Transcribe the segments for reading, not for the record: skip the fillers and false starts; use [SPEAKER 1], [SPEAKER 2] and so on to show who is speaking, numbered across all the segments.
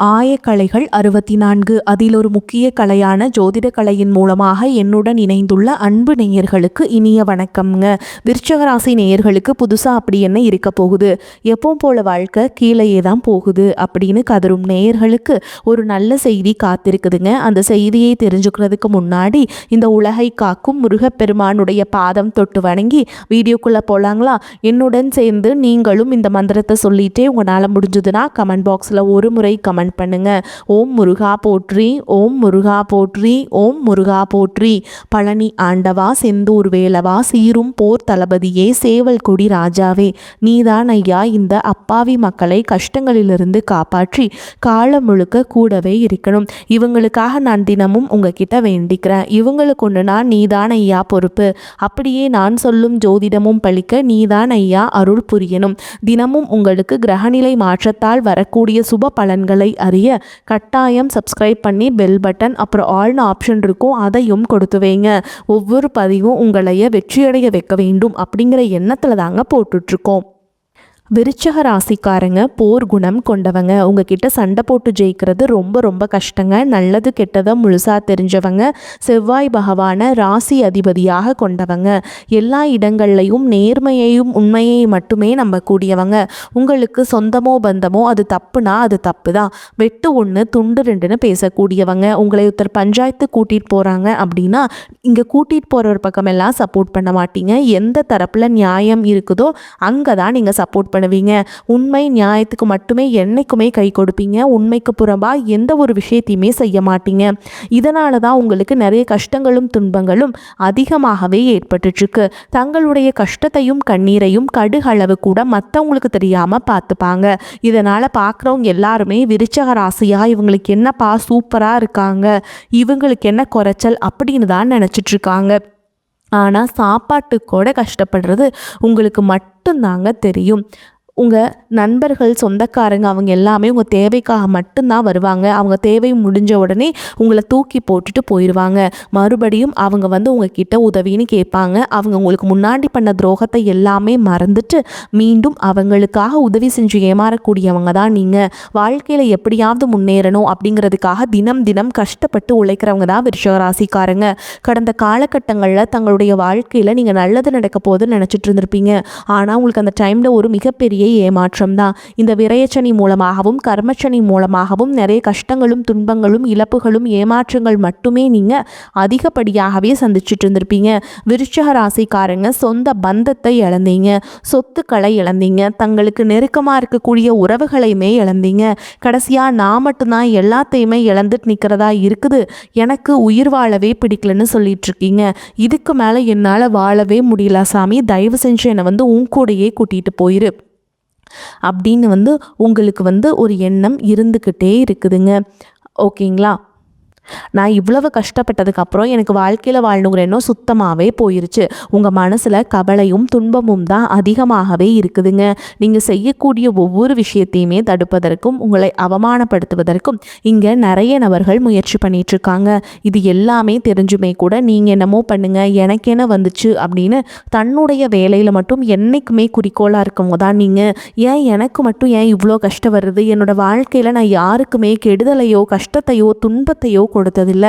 [SPEAKER 1] ஆயக்கலைகள் 64 அதில் ஒரு முக்கிய கலையான ஜோதிட கலையின் மூலமாக என்னுடன் இணைந்துள்ள அன்பு நேயர்களுக்கு இனிய வணக்கம்ங்க. விருச்சக ராசி நேயர்களுக்கு புதுசாக அப்படி என்ன இருக்க போகுது, எப்பவும் போல வாழ்க்கை கீழேயே தான் போகுது அப்படின்னு கதரும் நேயர்களுக்கு ஒரு நல்ல செய்தி காத்திருக்குதுங்க. அந்த செய்தியை தெரிஞ்சுக்கிறதுக்கு முன்னாடி இந்த உலகை காக்கும் முருகப்பெருமானுடைய பாதம் தொட்டு வணங்கி வீடியோக்குள்ளே போகலாங்களா? என்னுடன் சேர்ந்து நீங்களும் இந்த மந்திரத்தை சொல்லிட்டே உங்களால் முடிஞ்சதுன்னா கமெண்ட் பாக்ஸில் ஒரு முறை கமெண்ட் பண்ணுங்க. ஓம் முருகா போற்றி, ஓம் முருகா போற்றி, ஓம் முருகா போற்றி. பழனி ஆண்டவா, செந்தூர் வேலவா, சீரும் போர் தளபதியே, சேவல் கொடி ராஜாவே, நீதான் ஐயா இந்த அப்பாவி மக்களை கஷ்டங்களிலிருந்து காப்பாற்றி காலம் முழுக்க கூடவே இருக்கணும். இவங்களுக்காக நான் தினமும் உங்ககிட்ட வேண்டிக்கிறேன். இவங்களுக்கு ஒன்றுனா நீதான் ஐயா பொறுப்பு. அப்படியே நான் சொல்லும் ஜோதிடமும் பழிக்க நீதான் ஐயா அருள் புரியணும். தினமும் உங்களுக்கு கிரகநிலை மாற்றத்தால் வரக்கூடிய சுப பலன்களை அறிய கட்டாயம் சப்ஸ்கிரைப் பண்ணி பெல் பட்டன் அப்புறம் ஆல்னு ஆப்ஷன் இருக்கும், அதையும் கொடுத்து வைங்க. ஒவ்வொரு பதிவும் உங்களைய வெற்றியடைய வைக்க வேண்டும் அப்படிங்கிற எண்ணத்தில் தாங்க போட்டுட்ருக்கோம். விருச்சக ராசிக்காரங்க போர் குணம் கொண்டவங்க. உங்ககிட்ட சண்டை போட்டு ஜெயிக்கிறது ரொம்ப ரொம்ப கஷ்டங்க. நல்லது கெட்டதை முழுசாக தெரிஞ்சவங்க. செவ்வாய் பகவானை ராசி அதிபதியாக கொண்டவங்க. எல்லா இடங்கள்லையும் நேர்மையையும் உண்மையையும் மட்டுமே நம்பக்கூடியவங்க. உங்களுக்கு சொந்தமோ பந்தமோ அது தப்புனா அது தப்பு தான். வெட்டு ஒன்று துண்டு ரெண்டுன்னு பேசக்கூடியவங்க. உங்களை ஒருத்தர் பஞ்சாயத்து கூட்டிகிட்டு போகிறாங்க அப்படின்னா இங்கே கூட்டிகிட்டு போகிற ஒரு பக்கமெல்லாம் சப்போர்ட் பண்ண மாட்டீங்க. எந்த தரப்பில் நியாயம் இருக்குதோ அங்கே தான் நீங்கள் சப்போர்ட் பண்ணுவீங்க. உண்மை நியாயத்துக்கு மட்டுமே என்னைக்குமே கை கொடுப்பீங்க. உண்மைக்கு புறம்பா எந்த ஒரு விஷயத்தையுமே செய்ய மாட்டீங்க. இதனால தான் உங்களுக்கு நிறைய கஷ்டங்களும் துன்பங்களும் அதிகமாகவே ஏற்பட்டுருக்கு. தங்களுடைய கஷ்டத்தையும் கண்ணீரையும் கடுகளவு கூட மற்றவங்களுக்கு தெரியாம பார்த்துப்பாங்க. இதனால பார்க்குறவங்க எல்லாருமே விருச்சக ராசியா இவங்களுக்கு என்னப்பா சூப்பரா இருக்காங்க, இவங்களுக்கு என்ன குறைச்சல் அப்படின்னு தான் நினைச்சிட்டு இருக்காங்க. ஆனால் சாப்பாட்டுக்கூட கஷ்டப்படுறது உங்களுக்கு மட்டும்தாங்க தெரியும். உங்கள் நண்பர்கள் சொந்தக்காரங்க அவங்க எல்லாமே உங்கள் தேவைக்காக மட்டும்தான் வருவாங்க. அவங்க தேவை முடிஞ்ச உடனே உங்களை தூக்கி போட்டுட்டு போயிடுவாங்க. மறுபடியும் அவங்க உங்ககிட்ட உதவின்னு கேட்பாங்க. அவங்க உங்களுக்கு முன்னாடி பண்ண துரோகத்தை எல்லாமே மறந்துட்டு மீண்டும் அவங்களுக்காக உதவி செஞ்சு ஏமாறக்கூடியவங்க தான் நீங்கள். வாழ்க்கையில் எப்படியாவது முன்னேறணும் அப்படிங்கிறதுக்காக தினம் தினம் கஷ்டப்பட்டு உழைக்கிறவங்க தான் விருச்சிக ராசிக்காரங்க. கடந்த காலகட்டங்களில் தங்களுடைய வாழ்க்கையில் நீங்கள் நல்லது நடக்க போதுன்னு நினச்சிட்டு இருந்திருப்பீங்க. ஆனால் உங்களுக்கு அந்த டைமில் ஒரு மிகப்பெரிய ஏமாற்றம் தான். இந்த விரயச்சனி மூலமாகவும் கர்மச்சனி மூலமாகவும் நிறைய கஷ்டங்களும் துன்பங்களும் இழப்புகளும் ஏமாற்றங்கள் மட்டுமே நீங்க அதிகப்படியாகவே சந்திச்சுட்டு இருந்திருப்பீங்க. விருச்சிக ராசிக்காரங்க சொந்த பந்தத்தை இழந்தீங்க, சொத்துக்களை இழந்தீங்க, தங்களுக்கு நெருக்கமாக இருக்கக்கூடிய உறவுகளையுமே இழந்தீங்க. கடைசியா நான் மட்டும்தான் எல்லாத்தையுமே இழந்துட்டு நிற்கிறதா இருக்குது, எனக்கு உயிர் வாழவே பிடிக்கலன்னு சொல்லிட்டு இருக்கீங்க. இதுக்கு மேலே என்னால் வாழவே முடியல சாமி, தயவு செஞ்சு என்னை உன் கூடையே கூட்டிகிட்டு போயிரு அப்படின்னு உங்களுக்கு ஒரு எண்ணம் இருந்துக்கிட்டே இருக்குதுங்க. ஓகேங்களா? நான் இவ்வளவு கஷ்டப்பட்டதுக்கப்புறம் எனக்கு வாழ்க்கையில் வாழணுங்கிற எண்ணம் சுத்தமாகவே போயிருச்சு. உங்கள் மனசில் கவலையும் துன்பமும் தான் அதிகமாகவே இருக்குதுங்க. நீங்கள் செய்யக்கூடிய ஒவ்வொரு விஷயத்தையுமே தடுப்பதற்கும் உங்களை அவமானப்படுத்துவதற்கும் இங்கே நிறைய நபர்கள் முயற்சி பண்ணிகிட்ருக்காங்க. இது எல்லாமே தெரிஞ்சுமே கூட நீங்கள் என்னமோ பண்ணுங்க எனக்கு என்ன வந்துச்சு அப்படின்னு தன்னுடைய வேலையில் மட்டும் என்றைக்குமே குறிக்கோளாக இருக்கவங்க தான் நீங்கள். ஏன் எனக்கு மட்டும் ஏன் இவ்வளோ கஷ்டம் வருது, என்னோடய வாழ்க்கையில் நான் யாருக்குமே கெடுதலையோ கஷ்டத்தையோ துன்பத்தையோ கொடுத்ததில்லை,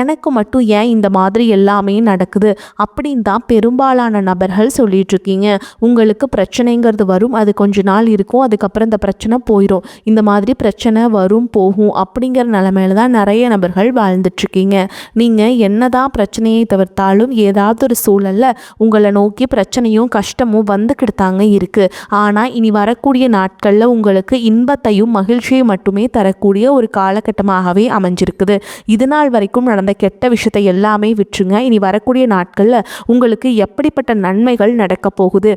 [SPEAKER 1] எனக்கு மட்டும் ஏன் இந்த மாதிரி எல்லாமே நடக்குது அப்படின்னு தான் பெரும்பாலான நபர்கள் சொல்லிட்டு இருக்கீங்க. உங்களுக்கு பிரச்சனைங்கிறது வரும், அது கொஞ்ச நாள் இருக்கும், அதுக்கப்புறம் இந்த பிரச்சனை போயிடும். இந்த மாதிரி பிரச்சனை வரும் போகும் அப்படிங்கிற நிலைமையில தான் நிறைய நபர்கள் வாழ்ந்துட்டுருக்கீங்க. நீங்கள் என்னதான் பிரச்சனையை தவிர்த்தாலும் ஏதாவது ஒரு சூழலில் உங்களை நோக்கி பிரச்சனையும் கஷ்டமும் வந்துக்கிட்டு தாங்க இருக்குது. ஆனால் இனி வரக்கூடிய நாட்களில் உங்களுக்கு இன்பத்தையும் மகிழ்ச்சியை மட்டுமே தரக்கூடிய ஒரு காலகட்டமாகவே அமைஞ்சிருக்குது. இது நாள் வரைக்கும் நடந்த கெட்ட விஷயத்தை எல்லாமே விட்டுருங்க. இனி வரக்கூடிய நாட்களில் உங்களுக்கு எப்படிப்பட்ட நன்மைகள் நடக்க போகுது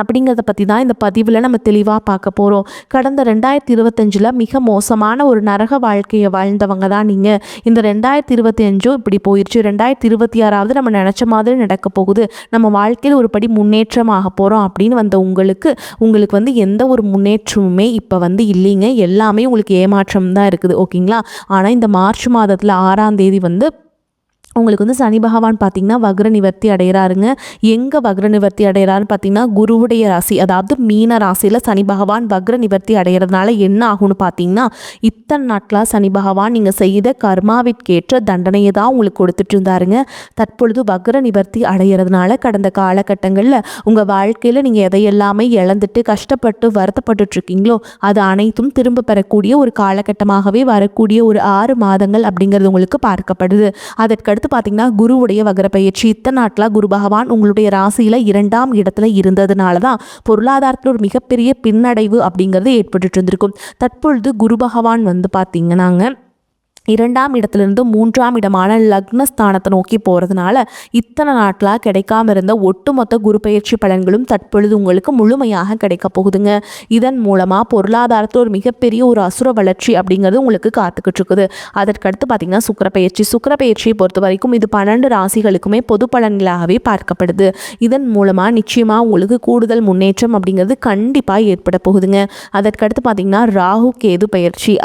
[SPEAKER 1] அப்படிங்கிறத பற்றி தான் இந்த பதிவில் நம்ம தெளிவாக பார்க்க போகிறோம். கடந்த 2025 மிக மோசமான ஒரு நரக வாழ்க்கையை வாழ்ந்தவங்க தான் நீங்கள். இந்த 2025 இப்படி போயிடுச்சு. 2026 நம்ம நினச்ச மாதிரி நடக்க போகுது, நம்ம வாழ்க்கையில் ஒரு படி முன்னேற்றமாக போகிறோம் அப்படின்னு உங்களுக்கு எந்த ஒரு முன்னேற்றமுமே இப்போ இல்லைங்க. எல்லாமே உங்களுக்கு ஏமாற்றம் தான் இருக்குது. ஓகேங்களா? ஆனால் இந்த மார்ச் மாதத்தில் 6ஆம் தேதி உங்களுக்கு வந்து சனி பகவான் பார்த்திங்கன்னா வக்ர நிவர்த்தி அடைகிறாருங்க. எங்கே வக்ர நிவர்த்தி அடைகிறாருன்னு பார்த்திங்கன்னா குருவுடைய ராசி, அதாவது மீன ராசியில் சனி பகவான் வக்ர நிவர்த்தி அடைகிறதுனால என்ன ஆகும்னு பார்த்திங்கன்னா, இத்தனை நாட்களாக சனி பகவான் நீங்கள் செய்த கர்மாவிற்கேற்ற தண்டனையை தான் உங்களுக்கு கொடுத்துட்டு இருந்தாருங்க. தற்பொழுது வக்ர நிவர்த்தி அடைகிறதுனால கடந்த காலகட்டங்களில் உங்கள் வாழ்க்கையில் நீங்கள் எதையெல்லாமே இழந்துட்டு கஷ்டப்பட்டு வருத்தப்பட்டுட்ருக்கீங்களோ அது அனைத்தும் திரும்ப பெறக்கூடிய ஒரு காலகட்டமாகவே வரக்கூடிய ஒரு 6 மாதங்கள் அப்படிங்கிறது உங்களுக்கு பார்க்கப்படுது. அதற்கடுத்து பார்த்தீங்கன்னா குருவுடைய வக்ர பயிற்சி. இத்தனை நாட்களாக குரு பகவான் உங்களுடைய ராசியில் 2ஆம் இடத்துல இருந்ததுனால தான் பொருளாதாரத்தில் ஒரு மிகப்பெரிய பின்னடைவு அப்படிங்கிறது ஏற்பட்டு இருந்திருக்கும். தற்பொழுது குரு பகவான் வந்து பார்த்தீங்கன்னாங்க 2ஆம் இடத்துலேருந்து 3ஆம் இடமான லக்னஸ்தானத்தை நோக்கி போகிறதுனால இத்தனை நாட்களாக கிடைக்காம இருந்த ஒட்டுமொத்த குரு பயிற்சி பலன்களும் தற்பொழுது உங்களுக்கு முழுமையாக கிடைக்க போகுதுங்க. இதன் மூலமாக பொருளாதாரத்தில் ஒரு மிகப்பெரிய ஒரு அசுர வளர்ச்சி அப்படிங்கிறது உங்களுக்கு காத்துக்கிட்டு இருக்குது. அதற்கடுத்து பார்த்திங்கன்னா சுக்கிர பயிற்சியை பொறுத்த வரைக்கும் இது 12 ராசிகளுக்குமே பொது பலன்களாகவே பார்க்கப்படுது. இதன் மூலமாக நிச்சயமாக உங்களுக்கு கூடுதல் முன்னேற்றம் அப்படிங்கிறது கண்டிப்பாக ஏற்பட போகுதுங்க. அதற்கடுத்து பார்த்திங்கன்னா ராகு கேது பயிற்சி.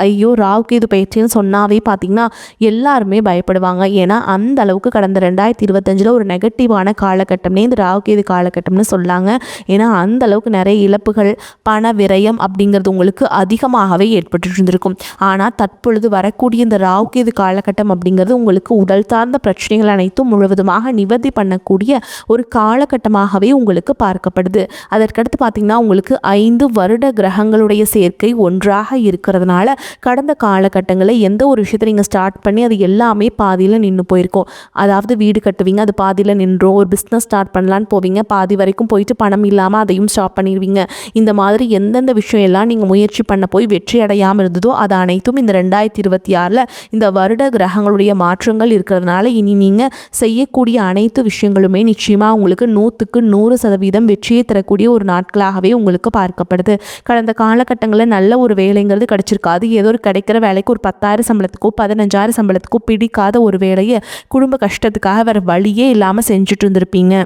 [SPEAKER 1] ராகு கேது பயிற்சின்னு சொன்னாவே பார்த்தீங்கன்னா எல்லாருமே பயப்படுவாங்க. ஏன்னா அந்த அளவுக்கு கடந்த 2025 ஒரு நெகட்டிவான காலகட்டம்னே இந்த ராகுகேது காலகட்டம்னு சொல்லாங்க. ஏன்னா அந்த அளவுக்கு நிறைய இழப்புகள், பண விரயம் அப்படிங்கிறது உங்களுக்கு அதிகமாகவே ஏற்பட்டு இருந்திருக்கும். ஆனால் தற்பொழுது வரக்கூடிய இந்த ராகுகேது காலகட்டம் அப்படிங்கிறது உங்களுக்கு உடல் சார்ந்த பிரச்சனைகள் அனைத்தும் முழுவதுமாக நிவர்த்தி பண்ணக்கூடிய ஒரு காலகட்டமாகவே உங்களுக்கு பார்க்கப்படுது. அதற்கடுத்து பார்த்தீங்கன்னா உங்களுக்கு 5 வருட கிரகங்களுடைய சேர்க்கை ஒன்றாக இருக்கிறதுனால கடந்த காலகட்டங்களில் எந்த ஒரு விஷயத்தை நீங்கள் ஸ்டார்ட் பண்ணி அது எல்லாமே பாதியில் நின்று போயிருக்கோம். அதாவது வீடு கட்டுவீங்க, அது பாதியில் நின்றோம். ஒரு பிஸ்னஸ் ஸ்டார்ட் பண்ணலான்னு போவீங்க, பாதி வரைக்கும் போயிட்டு பணம் இல்லாமல் அதையும் ஸ்டாப் பண்ணிடுவீங்க. இந்த மாதிரி எந்தெந்த விஷயம் எல்லாம் நீங்கள் முயற்சி பண்ண போய் வெற்றி அடையாமல் இருந்ததோ அது அனைத்தும் இந்த 2026 இந்த வருட கிரகங்களுடைய மாற்றங்கள் இருக்கிறதுனால இனி நீங்கள் செய்யக்கூடிய அனைத்து விஷயங்களுமே நிச்சயமாக உங்களுக்கு 100க்கு 100% வெற்றியை தரக்கூடிய ஒரு நாட்களாகவே உங்களுக்கு பார்க்கப்படுது. கடந்த காலகட்டங்களில் நல்ல ஒரு வேலைங்கிறது கிடைச்சிருக்காது. ஏதோ ஒரு கிடைக்கிற வேலைக்கு ஒரு 10,000 சம்பளத்துக்கோ 15,000 சம்பளத்துக்கோ பிடிக்காத ஒரு வேலையை குடும்ப கஷ்டத்துக்காக வேறு வழியே இல்லாமல் செஞ்சுட்டு இருந்திருப்பீங்க.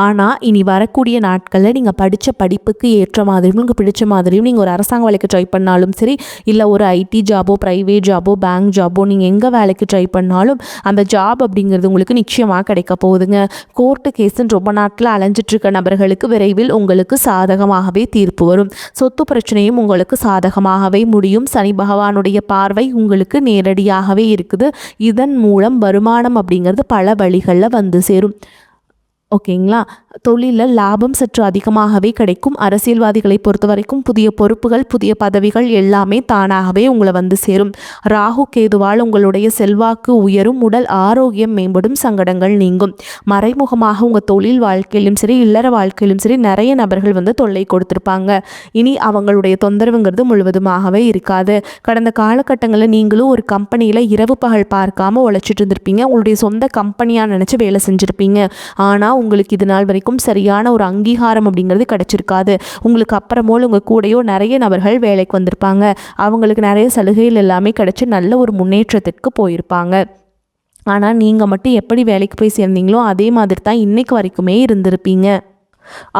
[SPEAKER 1] ஆனால் இனி வரக்கூடிய நாட்களில் நீங்கள் படித்த படிப்புக்கு ஏற்ற மாதிரியும் உங்களுக்கு பிடிச்ச மாதிரியும் நீங்கள் ஒரு அரசாங்க வேலைக்கு ட்ரை பண்ணாலும் சரி, இல்லை ஒரு ஐடி ஜாபோ, ப்ரைவேட் ஜாபோ, பேங்க் ஜாபோ, நீங்கள் எங்கே வேலைக்கு ட்ரை பண்ணாலும் அந்த ஜாப் அப்படிங்கிறது உங்களுக்கு நிச்சயமாக கிடைக்க போகுதுங்க. கோர்ட்டு கேஸுன்னு ரொம்ப நாட்களில் அலைஞ்சிட்ருக்க நபர்களுக்கு விரைவில் உங்களுக்கு சாதகமாகவே தீர்ப்பு வரும். சொத்து பிரச்சனையும் உங்களுக்கு சாதகமாகவே முடியும். சனி பகவானுடைய பார்வை உங்களுக்கு நேரடியாகவே இருக்குது. இதன் மூலம் வருமானம் அப்படிங்கிறது பல வழிகளில் வந்து சேரும். ஓகேங்களா? தொழிலில் லாபம் சற்று அதிகமாகவே கிடைக்கும். அரசியல்வாதிகளை பொறுத்த வரைக்கும் புதிய பொறுப்புகள், புதிய பதவிகள் எல்லாமே தானாகவே உங்களை வந்து சேரும். ராகு கேதுவால் உங்களுடைய செல்வாக்கு உயரும், உடல் ஆரோக்கியம் மேம்படும், சங்கடங்கள் நீங்கும். மறைமுகமாக உங்கள் தொழில் வாழ்க்கையிலும் சரி, இல்லற வாழ்க்கையிலும் சரி நிறைய நபர்கள் வந்து தொல்லை கொடுத்துருப்பாங்க. இனி அவங்களுடைய தொந்தரவுங்கிறது முழுவதுமாகவே இருக்காது. கடந்த காலகட்டங்களில் நீங்களும் ஒரு கம்பெனியில் இரவு பகல் பார்க்காம உழைச்சிட்டு இருந்திருப்பீங்க. உங்களுடைய சொந்த கம்பெனியாக நினச்சி வேலை செஞ்சுருப்பீங்க. ஆனால் உங்களுக்கு இது நாள் வரைக்கும் சரியான ஒரு அங்கீகாரம் அப்படிங்கிறது கிடைச்சிருக்காது. உங்களுக்கு அப்புறமோல் உங்கள் கூடையோ நிறைய நபர்கள் வேலைக்கு வந்திருப்பாங்க. அவங்களுக்கு நிறைய சலுகைகள் எல்லாமே கிடைச்சி நல்ல ஒரு முன்னேற்றத்திற்கு போயிருப்பாங்க. ஆனால் நீங்கள் மட்டும் எப்படி வேலைக்கு போய் சேர்ந்தீங்களோ அதே மாதிரி தான் இன்றைக்கு வரைக்குமே இருந்திருப்பீங்க.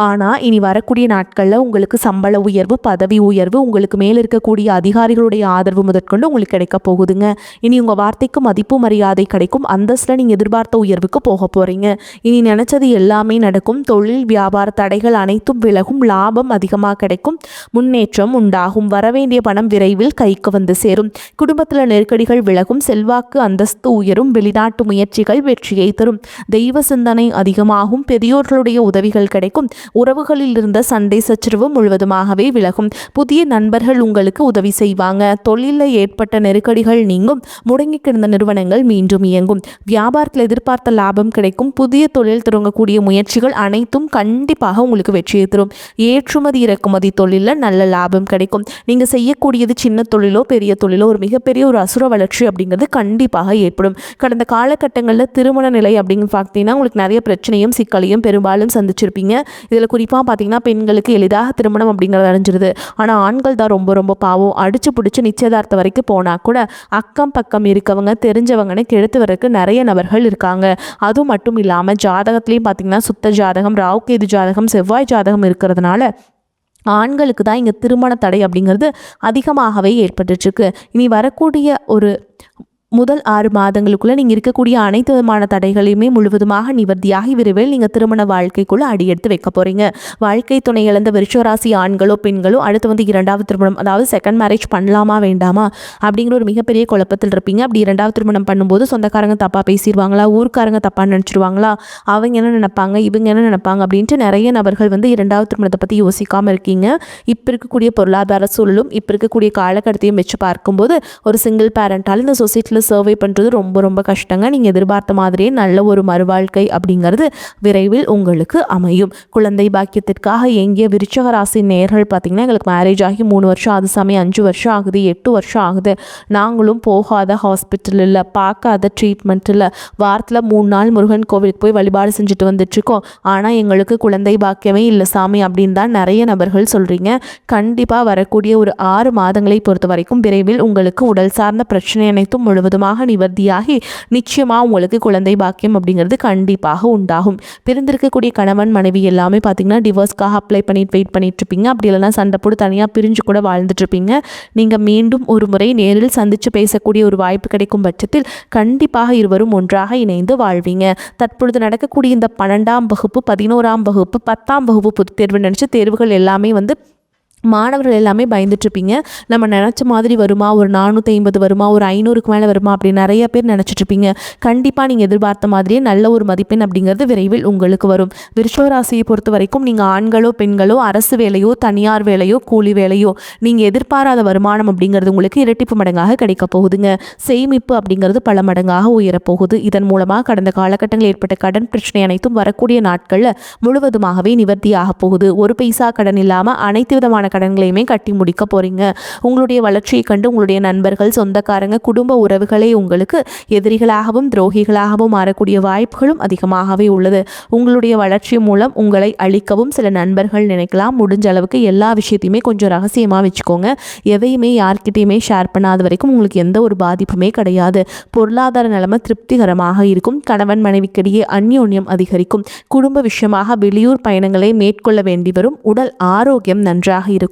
[SPEAKER 1] ஆனால் இனி வரக்கூடிய நாட்களில் உங்களுக்கு சம்பள உயர்வு, பதவி உயர்வு, உங்களுக்கு மேலே இருக்கக்கூடிய அதிகாரிகளுடைய ஆதரவு முதற்கொண்டு உங்களுக்கு கிடைக்க போகுதுங்க. இனி உங்கள் வார்த்தைக்கு மதிப்பு மரியாதை கிடைக்கும். அந்தஸ்தில் நீங்கள் எதிர்பார்த்த உயர்வுக்கு போக போகிறீங்க. இனி நினச்சது எல்லாமே நடக்கும். தொழில் வியாபார தடைகள் அனைத்தும் விலகும். லாபம் அதிகமாக கிடைக்கும். முன்னேற்றம் உண்டாகும். வரவேண்டிய பணம் விரைவில் கைக்கு வந்து சேரும். குடும்பத்தில் நெருக்கடிகள் விலகும். செல்வாக்கு அந்தஸ்து உயரும். வெளிநாட்டு முயற்சிகள் வெற்றியை தரும். தெய்வ சிந்தனை அதிகமாகும். பெரியோர்களுடைய உதவிகள் கிடைக்கும். உறவுகளில் இருந்த சண்டை சச்சரவு முழுவதுமாகவே விலகும். புதிய நண்பர்கள் உங்களுக்கு உதவி செய்வாங்க. தொழிலில் ஏற்பட்ட நெருக்கடிகள் நீங்கும். முடங்கி கிடந்த நிறுவனங்கள் மீண்டும் இயங்கும். வியாபாரத்தில் எதிர்பார்த்த லாபம் கிடைக்கும். புதிய தொழில் தொடங்கக்கூடிய முயற்சிகள் அனைத்தும் கண்டிப்பாக உங்களுக்கு வெற்றியை தரும். ஏற்றுமதி இறக்குமதி தொழிலில் நல்ல லாபம் கிடைக்கும். நீங்கள் செய்யக்கூடியது சின்ன தொழிலோ பெரிய தொழிலோ ஒரு மிகப்பெரிய ஒரு அசுர வளர்ச்சி அப்படிங்கிறது கண்டிப்பாக ஏற்படும். கடந்த காலகட்டங்களில் திருமண நிலை அப்படின்னு பார்த்தீங்கன்னா உங்களுக்கு நிறைய பிரச்சனையும் சிக்கலையும் பெரும்பாலும் சந்திச்சிருப்பீங்க. இதில் குறிப்பாக பார்த்தீங்கன்னா பெண்களுக்கு எளிதாக திருமணம் அப்படிங்கிறது அடைஞ்சிருது. ஆனால் ஆண்கள் தான் ரொம்ப ரொம்ப பாவம். அடிச்சு பிடிச்சி நிச்சயதார்த்தம் வரைக்கும் போனால் கூட அக்கம் பக்கம் இருக்கவங்க தெரிஞ்சவங்கன்னு கெடுத்து வரக்கு நிறைய நபர்கள் இருக்காங்க. அது மட்டும் இல்லாமல் ஜாதகத்துலேயும் பார்த்தீங்கன்னா சுத்த ஜாதகம், ராகுகேது ஜாதகம், செவ்வாய் ஜாதகம் இருக்கிறதுனால ஆண்களுக்கு தான் இங்கே திருமண தடை அப்படிங்கிறது அதிகமாகவே ஏற்பட்டுருக்கு. இனி வரக்கூடிய ஒரு முதல் 6 மாதங்களுக்குள்ளே நீங்கள் இருக்கக்கூடிய அனைத்து விதமான தடைகளையுமே முழுவதுமாக நிவர்த்தியாகி விரைவில் நீங்கள் திருமண வாழ்க்கைக்குள்ளே அடியெடுத்து வைக்க போகிறீங்க. வாழ்க்கை துணை இழந்த விருச்சிக ராசி ஆண்களோ பெண்களோ அடுத்து வந்து 2வது திருமணம், அதாவது செகண்ட் மேரேஜ் பண்ணலாமா வேண்டாமா அப்படிங்கிற ஒரு மிகப்பெரிய குழப்பத்தில் இருப்பீங்க. அப்படி 2வது திருமணம் பண்ணும்போது சொந்தக்காரங்க தப்பாக பேசிடுவாங்களா, ஊர்க்காரங்க தப்பாக நினச்சிடுவாங்களா, அவங்க என்ன நினைப்பாங்க, இவங்க என்ன நினைப்பாங்க அப்படின்ட்டு நிறைய நபர்கள் வந்து 2வது திருமணத்தை பற்றி யோசிக்காமல் இருக்கீங்க. இப்போ இருக்கக்கூடிய பொருளாதார சூழலும் இப்போ இருக்கக்கூடிய காலகட்டத்தையும் வச்சு பார்க்கும்போது ஒரு சிங்கிள் பேரண்டால் இந்த சொசைட்டியில் சர்வே பண்ணுறது ரொம்ப ரொம்ப கஷ்டங்க. நீங்கள் எதிர்பார்த்த மாதிரியே நல்ல ஒரு மறுவாழ்க்கை அப்படிங்கிறது விரைவில் உங்களுக்கு அமையும். குழந்தை பாக்கியத்திற்காக எங்கிய விருச்சிக ராசி நேயர்கள் பார்த்திங்கன்னா, எங்களுக்கு மேரேஜ் ஆகி 3 வருஷம் ஆகுது சாமி, 5 வருஷம் ஆகுது, 8 வருஷம் ஆகுது, நாங்களும் போகாத ஹாஸ்பிட்டல் இல்லை, பார்க்காத ட்ரீட்மெண்ட் இல்லை, வாரத்தில் 3 நாள் முருகன் கோவிலுக்கு போய் வழிபாடு செஞ்சுட்டு வந்துட்டுருக்கோம், ஆனால் எங்களுக்கு குழந்தை பாக்கியமே இல்லை சாமி அப்படின்னு தான் நிறைய நபர்கள் சொல்கிறீங்க. கண்டிப்பாக வரக்கூடிய ஒரு 6 மாதங்களை பொறுத்த வரைக்கும் விரைவில் உங்களுக்கு உடல் சார்ந்த பிரச்சனை அனைத்தும் முழுவதுமாக நிவர்த்தியாகி நிச்சயமாக உங்களுக்கு குழந்தை பாக்கியம் அப்படிங்கிறது கண்டிப்பாக உண்டாகும். பிரிந்திருக்கக்கூடிய கணவன் மனைவி எல்லாமே பார்த்திங்கன்னா டிவோர்ஸ்க்காக அப்ளை பண்ணிட்டு வெயிட் பண்ணிட்டு இருப்பீங்க. அப்படி இல்லைனா சண்டை போட்டு தனியாக பிரிஞ்சு கூட வாழ்ந்துட்டுருப்பீங்க. நீங்கள் மீண்டும் ஒரு முறை நேரில் சந்தித்து பேசக்கூடிய ஒரு வாய்ப்பு கிடைக்கும் பட்சத்தில் கண்டிப்பாக இருவரும் ஒன்றாக இணைந்து வாழ்வீங்க. தற்பொழுது நடக்கக்கூடிய இந்த 12ஆம் வகுப்பு, 11ஆம் வகுப்பு, 10ஆம் வகுப்பு பொதுத் தேர்வு நினச்ச தேர்வுகள் எல்லாமே வந்து மாணவர்கள் எல்லாமே பயந்துட்டுருப்பீங்க. நம்ம நினச்ச மாதிரி வருமா, ஒரு 450 வருமா, ஒரு 500க்கு மேலே வருமா அப்படி நிறைய பேர் நினச்சிட்ருப்பீங்க. கண்டிப்பாக நீங்கள் எதிர்பார்த்த மாதிரியே நல்ல ஒரு மதிப்பெண் அப்படிங்கிறது விரைவில் உங்களுக்கு வரும். விருச்சிக ராசியை பொறுத்த வரைக்கும் நீங்கள் ஆண்களோ பெண்களோ அரசு வேலையோ தனியார் வேலையோ கூலி வேலையோ நீங்கள் எதிர்பாராத வருமானம் அப்படிங்கிறது உங்களுக்கு இரட்டிப்பு மடங்காக கிடைக்க போகுதுங்க. சேமிப்பு அப்படிங்கிறது பல மடங்காக உயரப்போகுது. இதன் மூலமாக கடந்த காலகட்டங்களில் ஏற்பட்ட கடன் பிரச்சனை அனைத்தும் வரக்கூடிய நாட்களில் முழுவதுமாகவே நிவர்த்தியாக போகுது. ஒரு பைசா கடன் இல்லாமல் அனைத்து விதமான கடன்களையுமே கட்டி முடிக்க போறீங்க. உங்களுடைய வளர்ச்சியை கண்டு உங்களுடைய நண்பர்கள், சொந்தக்காரங்க, குடும்ப உறவுகளே உங்களுக்கு எதிரிகளாகவும் துரோகிகளாகவும் மாறக்கூடிய வாய்ப்புகளும் அதிகமாகவே உள்ளது. உங்களுடைய வளர்ச்சி மூலம் உங்களை அழிக்கவும் சில நண்பர்கள் நினைக்கலாம். முடிஞ்ச அளவுக்கு எல்லா விஷயத்தையுமே கொஞ்சம் ரகசியமாக வச்சுக்கோங்க. எதையுமே யார்கிட்டையுமே ஷேர் பண்ணாத வரைக்கும் உங்களுக்கு எந்த ஒரு பாதிப்புமே கிடையாது. பொருளாதார நிலைமை திருப்திகரமாக இருக்கும். கணவன் மனைவிக்கிடையே அந்யோன்யம் அதிகரிக்கும். குடும்ப விஷயமாக வெளியூர் பயணங்களை மேற்கொள்ள வேண்டி வரும். உடல் ஆரோக்கியம் நன்றாக இருக்கும்.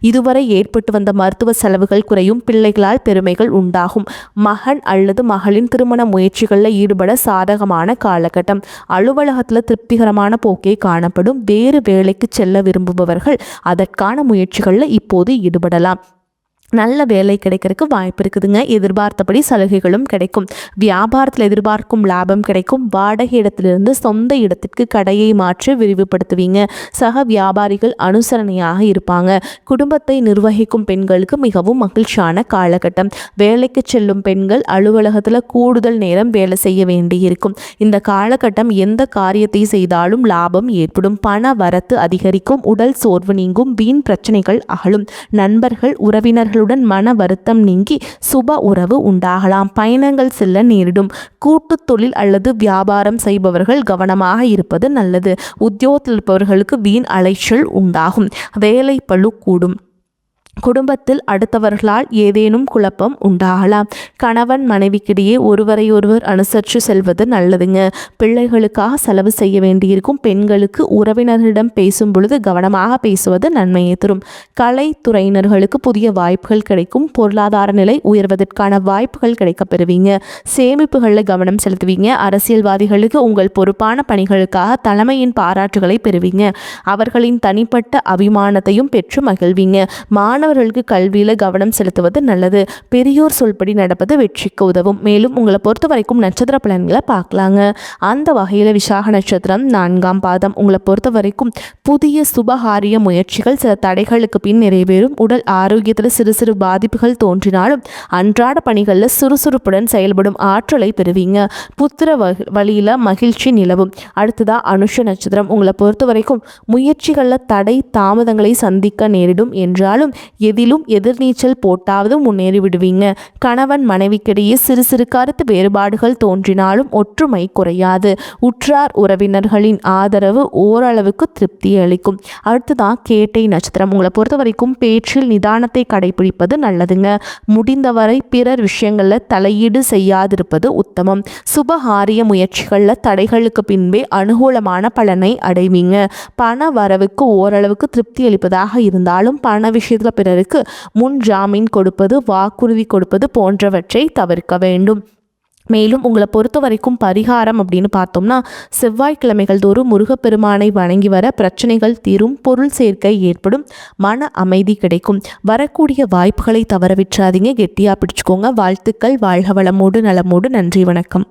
[SPEAKER 1] இதுவரை ஏற்பட்டு வந்த மருத்துவ செலவுகள் குறையும். பிள்ளைகளால் பெருமைகள் உண்டாகும். மகன் அல்லது மகளின் திருமண முயற்சிகளில் ஈடுபட சாதகமான காலகட்டம். அலுவலகத்தில் திருப்திகரமான போக்கே காணப்படும். வேறு வேலைக்கு செல்ல விரும்புபவர்கள் அதற்கான முயற்சிகளில் இப்போது ஈடுபடலாம். நல்ல வேலை கிடைக்கிறதுக்கு வாய்ப்பு இருக்குதுங்க. எதிர்பார்த்தபடி சலுகைகளும் கிடைக்கும். வியாபாரத்தில் எதிர்பார்க்கும் லாபம் கிடைக்கும். வாடகை இடத்திலிருந்து சொந்த இடத்திற்கு கடையை மாற்றி விரிவுபடுத்துவீங்க. சக வியாபாரிகள் அனுசரணையாக இருப்பாங்க. குடும்பத்தை நிர்வகிக்கும் பெண்களுக்கு மிகவும் மகிழ்ச்சியான காலகட்டம். வேலைக்கு செல்லும் பெண்கள் அலுவலகத்தில் கூடுதல் நேரம் வேலை செய்ய வேண்டியிருக்கும். இந்த காலகட்டம் எந்த காரியத்தை செய்தாலும் லாபம் ஏற்படும். பண வரத்து அதிகரிக்கும். உடல் சோர்வு நீங்கும். வீண் பிரச்சனைகள் அகலும். நண்பர்கள் உறவினர்கள் மன வருத்தம் நீங்கி சுப உறவு உண்டாகலாம். பயணங்கள் செல்ல நேரிடும். கூட்டு தொழில் அல்லது வியாபாரம் செய்பவர்கள் கவனமாக இருப்பது நல்லது. உத்தியோகத்தில் இருப்பவர்களுக்கு வீண் அலைச்சல் உண்டாகும். வேலை பளு கூடும். குடும்பத்தில் அடுத்தவர்களால் ஏதேனும் குழப்பம் உண்டாகலாம். கணவன் மனைவிக்கிடையே ஒருவரையொருவர் அனுசரித்து செல்வது நல்லதுங்க. பிள்ளைகளுக்காக செலவு செய்ய வேண்டியிருக்கும். பெண்களுக்கு உறவினர்களிடம் பேசும் பொழுது கவனமாக பேசுவது நன்மையை தரும். கலைத்துறையினர்களுக்கு புதிய வாய்ப்புகள் கிடைக்கும். பொருளாதார நிலை உயர்வதற்கான வாய்ப்புகள் கிடைக்கப் பெறுவீங்க. சேமிப்புகளில் கவனம் செலுத்துவீங்க. அரசியல்வாதிகளுக்கு உங்கள் பொறுப்பான பணிகளுக்காக தலைமையின் பாராட்டுகளை பெறுவீங்க. அவர்களின் தனிப்பட்ட அபிமானத்தையும் பெற்று மகிழ்வீங்க. மாணவர்களுக்கு கல்வியில் கவனம் செலுத்துவது நல்லது. பெரியோர் சொல்படி நடப்பது வெற்றிக்கு உதவும். மேலும் உங்களை பொறுத்த வரைக்கும் நட்சத்திர பலன்களை பார்க்கலாங்க. அந்த வகையில் விசாக நட்சத்திரம் 4ஆம் பாதம். உங்களை பொறுத்த வரைக்கும் புதிய சுபகாரிய முயற்சிகள் சில தடைகளுக்கு பின் நிறைவேறும். உடல் ஆரோக்கியத்தில் சிறு சிறு பாதிப்புகள் தோன்றினாலும் அன்றாட பணிகளில் சுறுசுறுப்புடன் செயல்படும் ஆற்றலை பெறுவீங்க. புத்திர வழியில் மகிழ்ச்சி நிலவும். அடுத்ததா அனுஷ நட்சத்திரம். உங்களை பொறுத்த வரைக்கும் முயற்சிகளில் தடை தாமதங்களை சந்திக்க நேரிடும் என்றாலும் எதிலும் எதிர்நீச்சல் போட்டாவது முன்னேறி விடுவீங்க. கணவன் மனைவிக்கிடையே சிறு சிறு கருத்து வேறுபாடுகள் தோன்றினாலும் ஒற்றுமை குறையாது. உற்றார் உறவினர்களின் ஆதரவு ஓரளவுக்கு திருப்தி அளிக்கும். அடுத்ததான் கேட்டை நட்சத்திரம். உங்களை பொறுத்த வரைக்கும் பேச்சில் நிதானத்தை கடைபிடிப்பது நல்லதுங்க. முடிந்தவரை பிறர் விஷயங்களில் தலையீடு செய்யாதிருப்பது உத்தமம். சுபகாரிய முயற்சிகளில் தடைகளுக்கு பின்பே அனுகூலமான பலனை அடைவீங்க. பண வரவுக்கு ஓரளவுக்கு திருப்தி அளிப்பதாக இருந்தாலும் பண விஷயத்தில் பிறருக்கு நட்சத்திரத்தினருக்கு முன் ஜாமீன் கொடுப்பது, வாக்குறுதி கொடுப்பது போன்றவற்றை தவிர்க்க வேண்டும். மேலும் உங்களை பொறுத்த வரைக்கும் பரிகாரம் அப்படின்னு பார்த்தோம்னா, செவ்வாய்க்கிழமைகள் தோறும் முருகப்பெருமானை வணங்கி வர பிரச்சனைகள் தீரும், பொருள் சேர்க்கை ஏற்படும், மன அமைதி கிடைக்கும். வரக்கூடிய வாய்ப்புகளை தவற விட்டுறாதீங்க, கெட்டியாக பிடிச்சுக்கோங்க. வாழ்த்துக்கள். வாழ்க வளமோடு நலமோடு. நன்றி, வணக்கம்.